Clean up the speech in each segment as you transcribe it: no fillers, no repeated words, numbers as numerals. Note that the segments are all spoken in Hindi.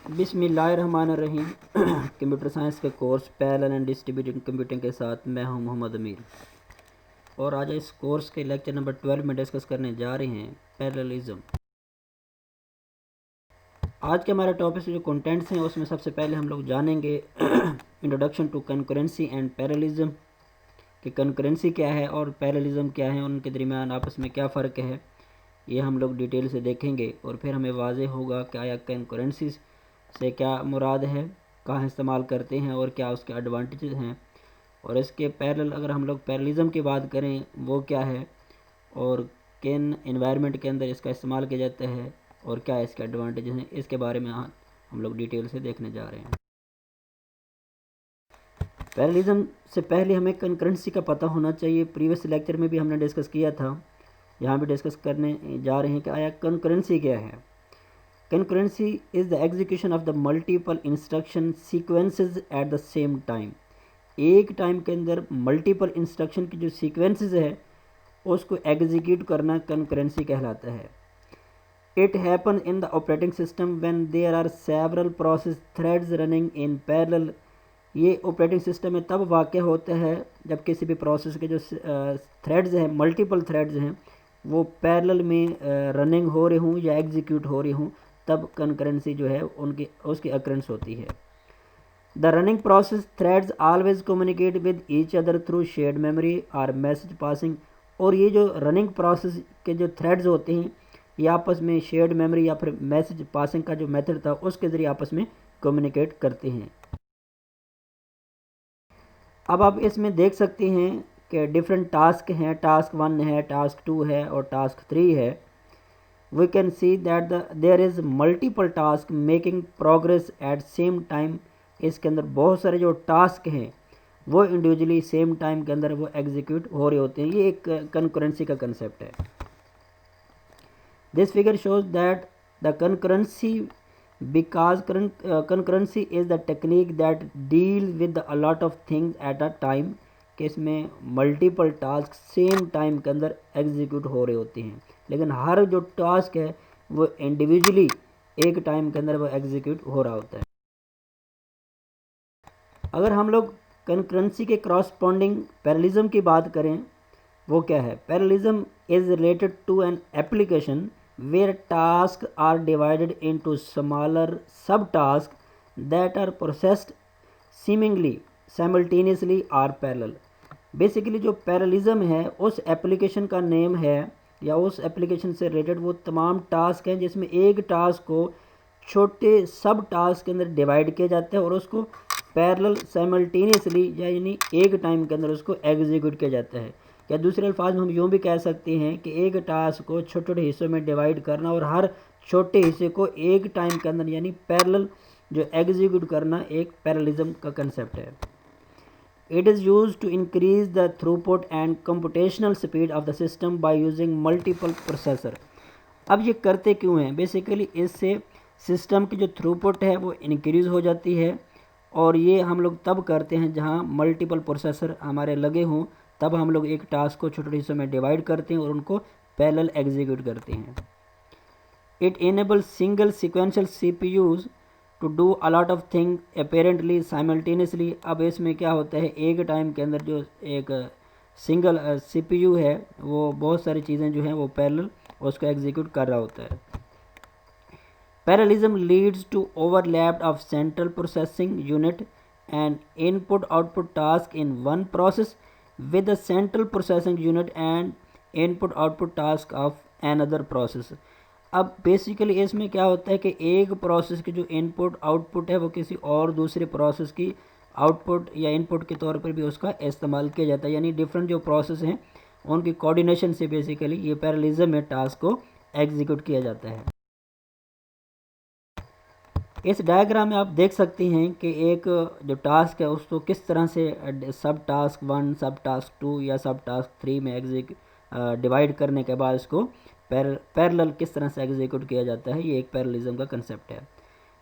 बिस्मिल्लाहिर्रहमानिर्रहीम। कंप्यूटर साइंस के course parallel and distributed computing के साथ मैं हूं मोहम्मद अमीर, और आज इस कोर्स के लेक्चर नंबर 12 में डिस्कस करने जा रहे हैं पैरेललिज्म। आज के हमारे टॉपिक से जो कंटेंट्स हैं उसमें सबसे पहले हम लोग जानेंगे introduction to concurrency and parallelism, कि कंकरेंसी क्या है और पैरेललिज्म क्या है, उनके दरमियान आपस में क्या फ़र्क है, ये हम लोग डिटेल से देखेंगे। और फिर हमें वाज़ेह होगा कि आया कंकरेंसी से क्या मुराद है, कहाँ इस्तेमाल करते हैं और क्या उसके एडवांटेजेस हैं, और इसके पैरेलल अगर हम लोग पैरेललिज्म की बात करें वो क्या है और किन एनवायरनमेंट के अंदर इसका इस्तेमाल किया जाता है और क्या इसके एडवांटेजेस हैं, इसके बारे में हम लोग डिटेल से देखने जा रहे हैं। पैरेललिज्म से पहले हमें कंकरेंसी का पता होना चाहिए। प्रीवियस लेक्चर में भी हमने डिस्कस किया था, यहाँ भी डिस्कस करने जा रहे हैं कि आया कंकरेंसी क्या है। Concurrency is the execution of the multiple instruction sequences at the same time। एक टाइम के अंदर मल्टीपल इंस्ट्रक्शन की जो सीक्वेंसेस है उसको एग्जीक्यूट करना कंकरेंसी कहलाता है। It happen in the operating system when there are several process threads running in parallel. ये ऑपरेटिंग सिस्टम में तब वाक़ होता है जब किसी भी प्रोसेस के जो थ्रेड्स हैं, मल्टीपल थ्रेड्स हैं, वो पैरेलल में रनिंग हो रहे हों या एग्जीक्यूट हो रही हों, तब कंकरेंसी जो है उनकी उसकी अकरेंस होती है। The running process threads always communicate with each other through shared memory और मैसेज पासिंग। और ये जो रनिंग प्रोसेस के जो थ्रेड्स होते हैं ये आपस में शेयर्ड मेमोरी या फिर मैसेज पासिंग का जो मेथड था उसके ज़रिए आपस में कम्युनिकेट करते हैं। अब आप इसमें देख सकते हैं कि डिफरेंट टास्क हैं, टास्क 1 है, टास्क 2 है और टास्क 3 है। We can see that there is multiple task making progress at same time। इसके अंदर बहुत सारे जो टास्क हैं वो इंडिविजुअली सेम टाइम के अंदर वो एग्जीक्यूट हो रहे होते हैं। ये एक कंकरेंसी का कंसेप्ट है। This figure shows that the concurrency because concurrency is the technique that deal with a lot of things at a time, कि इसमें मल्टीपल टास्क सेम टाइम के अंदर एग्जीक्यूट हो रहे होते हैं, लेकिन हर जो टास्क है वो इंडिविजुअली एक टाइम के अंदर वो एग्जीक्यूट हो रहा होता है। अगर हम लोग कंकरेंसी के क्रॉसपॉन्डिंग पैरेललिज्म की बात करें वो क्या है। Parallelism is related to an application where task are divided into smaller sub task that are processed seemingly simultaneously are parallel. Basically जो पैरेललिज्म है उस एप्लीकेशन का नेम है या उस एप्लीकेशन से रिलेटेड वो तमाम टास्क हैं जिसमें एक टास्क को छोटे सब टास्क के अंदर डिवाइड किया जाता है और उसको पैरेलल साइमल्टेनियसली यानी एक टाइम के अंदर उसको एग्जीक्यूट किया जाता है। या दूसरे अल्फाज में हम यूँ भी कह सकते हैं कि एक टास्क को छोटे छोटे हिस्सों में डिवाइड करना और हर छोटे हिस्से को एक टाइम के अंदर यानी पैरेलल जो एग्जीक्यूट करना एक पैरेललिज्म का कंसेप्ट है। It is used to increase the throughput and computational speed of the system by using multiple processor। अब ये करते क्यों हैं? बेसिकली इससे सिस्टम की जो थ्रूपुट है वो इंक्रीज़ हो जाती है, और ये हम लोग तब करते हैं जहाँ मल्टीपल प्रोसेसर हमारे लगे हों, तब हम लोग एक टास्क को छोटे हिस्सों में डिवाइड करते हैं और उनको पैरेलल एग्जीक्यूट करते हैं। It enable single sequential CPUs to do a lot of thing apparently simultaneously. अब इसमें क्या होता है, एक टाइम के अंदर जो एक सिंगल CPU है वो बहुत सारी चीज़ें जो हैं वो पैरेलल उसको एग्जीक्यूट कर रहा होता है। Parallelism leads to overlap of central processing unit and input output task in one process with the central processing unit and input output task of another process. अब बेसिकली इसमें क्या होता है कि एक प्रोसेस की जो इनपुट आउटपुट है वो किसी और दूसरे प्रोसेस की आउटपुट या इनपुट के तौर पर भी उसका इस्तेमाल किया जाता है, यानी डिफरेंट जो प्रोसेस हैं उनकी कोऑर्डिनेशन से बेसिकली ये पैरेललिज्म में टास्क को एग्जीक्यूट किया जाता है। इस डायग्राम में आप देख सकते हैं कि एक जो टास्क है उसको किस तरह से सब टास्क 1, सब टास्क 2 या सब टास्क 3 में डिवाइड करने के बाद इसको पैरेलल किस तरह से एग्जीक्यूट किया जाता है। ये एक पैरेललिज्म का कंसेप्ट है।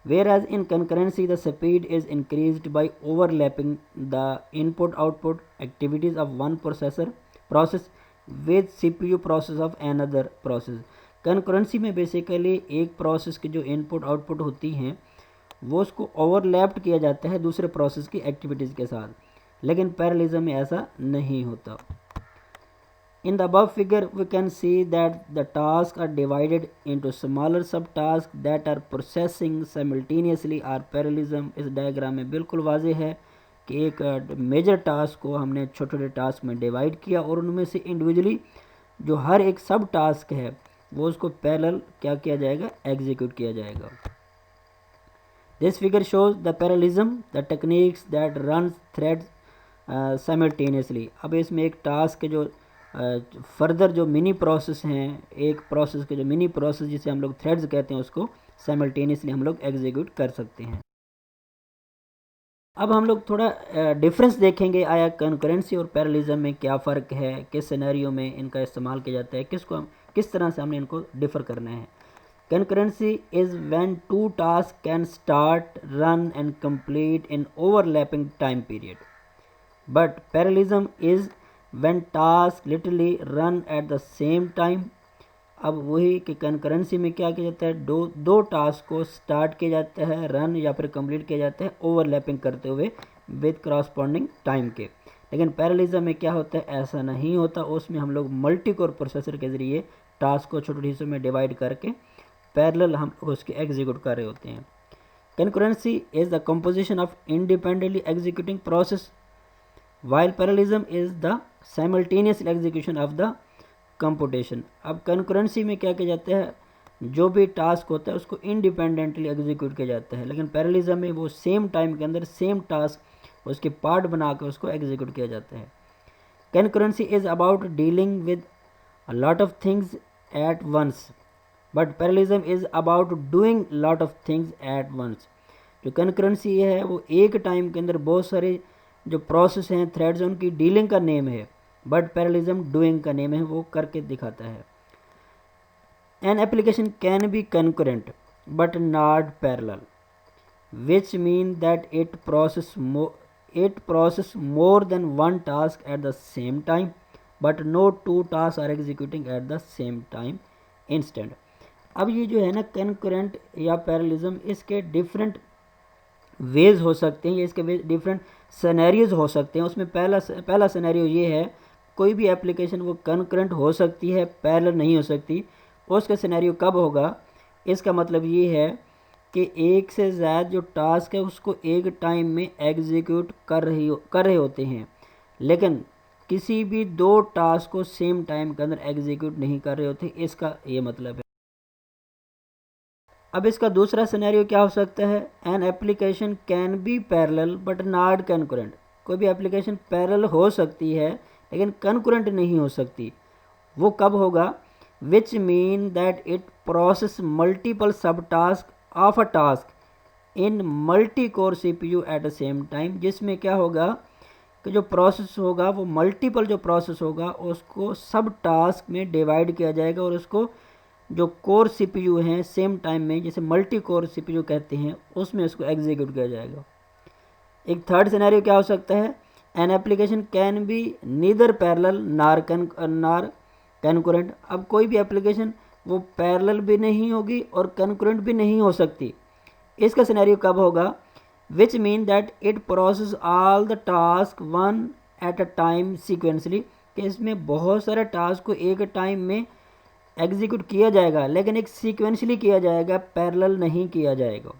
Whereas in concurrency the speed is increased by overlapping the input output activities of one process with CPU process of another process. Concurrency में बेसिकली एक प्रोसेस की जो इनपुट आउटपुट होती हैं वो उसको ओवरलैप्ड किया जाता है दूसरे प्रोसेस की एक्टिविटीज़ के साथ, लेकिन पैरेललिज्म में ऐसा नहीं होता। In the above figure, we can see that the tasks are divided into smaller subtasks that are processing simultaneously or parallelism। इस डायग्राम में बिल्कुल वाज़ेह है कि एक मेजर टास्क को हमने छोटे छोटे टास्क में डिवाइड किया और उनमें से इंडिविजुअली जो हर एक सब टास्क है वो उसको पैरेलल क्या किया जाएगा, एग्जीक्यूट किया जाएगा। This figure shows the parallelism the techniques that run threads simultaneously. अब इसमें एक टास्क के जो फर्दर जो मिनी प्रोसेस हैं, एक प्रोसेस के जो मिनी प्रोसेस जिसे हम लोग थ्रेड्स कहते हैं, उसको साइमल्टेनियसली हम लोग एग्जीक्यूट कर सकते हैं। अब हम लोग थोड़ा डिफरेंस देखेंगे, आया कंकरेंसी और पैरेललिज्म में क्या फ़र्क है, किस सिनेरियो में इनका इस्तेमाल किया जाता है, किस तरह से हमने इनको डिफ़र करना है। Concurrency is when two task can start, run and complete in overlapping time period, but parallelism is when task literally run at the same time। अब वही कि कंकरेंसी में क्या किया जाता है, दो टास्क को स्टार्ट किया जाता है, रन या फिर कंप्लीट किया जाता है ओवरलैपिंग करते हुए विद करस्पॉन्डिंग टाइम के। लेकिन पैरेललिज्म में क्या होता है, ऐसा नहीं होता। उसमें हम लोग मल्टी कोर प्रोसेसर के ज़रिए टास्क को छोटे हिस्सों में डिवाइड करके पैरेलल हम उसके एग्जीक्यूट कर रहे होते हैं। Concurrency is the composition of independently executing process, while parallelism is the simultaneous execution of the computation। अब कंकरेंसी में क्या किया जाता है, जो भी टास्क होता है उसको इंडिपेंडेंटली एग्जीक्यूट किया जाता है, लेकिन पैरेललिज्म में वो सेम टाइम के अंदर सेम टास्क उसके पार्ट बना के उसको एग्जीक्यूट किया जाता है। Concurrency is about dealing with a lot of things at once, but parallelism is about doing lot of things at once. जो कंकरेंसी है वो एक टाइम के अंदर बहुत सारे जो प्रोसेस हैं, थ्रेड्स हैं, उनकी डीलिंग का नेम है, बट पैरेललिज्म डूइंग का नेम है, वो करके दिखाता है। An application can be concurrent but not parallel, which mean that it process more than one task at the same time, but no two task are executing at the same time instant. अब ये जो है ना कंकरेंट या पैरेललिज्म, इसके डिफरेंट वेज हो सकते हैं, या इसके डिफरेंट सिनेरियोज हो सकते हैं। उसमें पहला सिनेरियो ये है, कोई भी एप्लीकेशन वो कंकरेंट हो सकती है, पैरेलल नहीं हो सकती। उसका सिनेरियो कब होगा, इसका मतलब ये है कि एक से ज़्यादा जो टास्क है उसको एक टाइम में एग्जीक्यूट कर रहे होते हैं, लेकिन किसी भी दो टास्क को सेम टाइम के अंदर एग्जीक्यूट नहीं कर रहे होते, इसका ये मतलब है। अब इसका दूसरा सिनेरियो क्या हो सकता है, an application can B parallel but not concurrent. कोई भी एप्लीकेशन पैरेलल हो सकती है लेकिन कंकरेंट नहीं हो सकती। वो कब होगा, which mean that it process multiple sub task of a task in multi core CPU at the same time. जिसमें क्या होगा कि जो प्रोसेस होगा वो मल्टीपल जो प्रोसेस होगा उसको सब टास्क में डिवाइड किया जाएगा और उसको जो कोर CPU हैं सेम टाइम में, जैसे मल्टी कोर CPU कहते हैं, उसमें उसको एग्जीक्यूट किया जाएगा। एक थर्ड सिनेरियो क्या हो सकता है, an application can B neither parallel नार कंकरेंट। अब कोई भी एप्लीकेशन वो पैरेलल भी नहीं होगी और कंकरेंट भी नहीं हो सकती। इसका सिनेरियो कब होगा, which mean that it process all the task one at a time sequentially, कि इसमें बहुत सारे टास्क को एक टाइम में एग्जीक्यूट किया जाएगा लेकिन एक सीक्वेंशली किया जाएगा, पैरेलल नहीं किया जाएगा।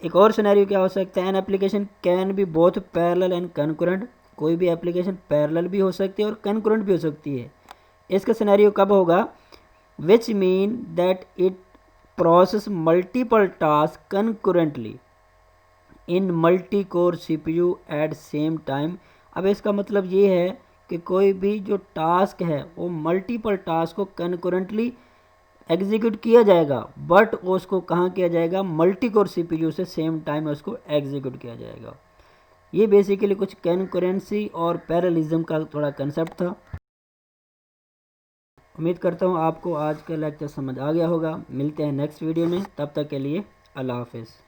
एक और सिनेरियो क्या हो सकता है, an application can B both parallel and concurrent. कोई भी एप्लीकेशन पैरेलल भी हो सकती है और कंकरेंट भी हो सकती है। इसका सिनेरियो कब होगा, which mean that it process multiple task concurrently in multi core CPU at same time. अब इसका मतलब ये है कि कोई भी जो टास्क है वो मल्टीपल टास्क को कंकरेंटली एग्जीक्यूट किया जाएगा, बट उसको कहाँ किया जाएगा, मल्टी कोर CPU से सेम टाइम में उसको एग्जीक्यूट किया जाएगा। ये बेसिकली कुछ कंकरेंसी और पैरेललिज्म का थोड़ा कंसेप्ट था। उम्मीद करता हूँ आपको आज का लेक्चर समझ आ गया होगा। मिलते हैं नेक्स्ट वीडियो में, तब तक के लिए अल्लाह हाफिज़।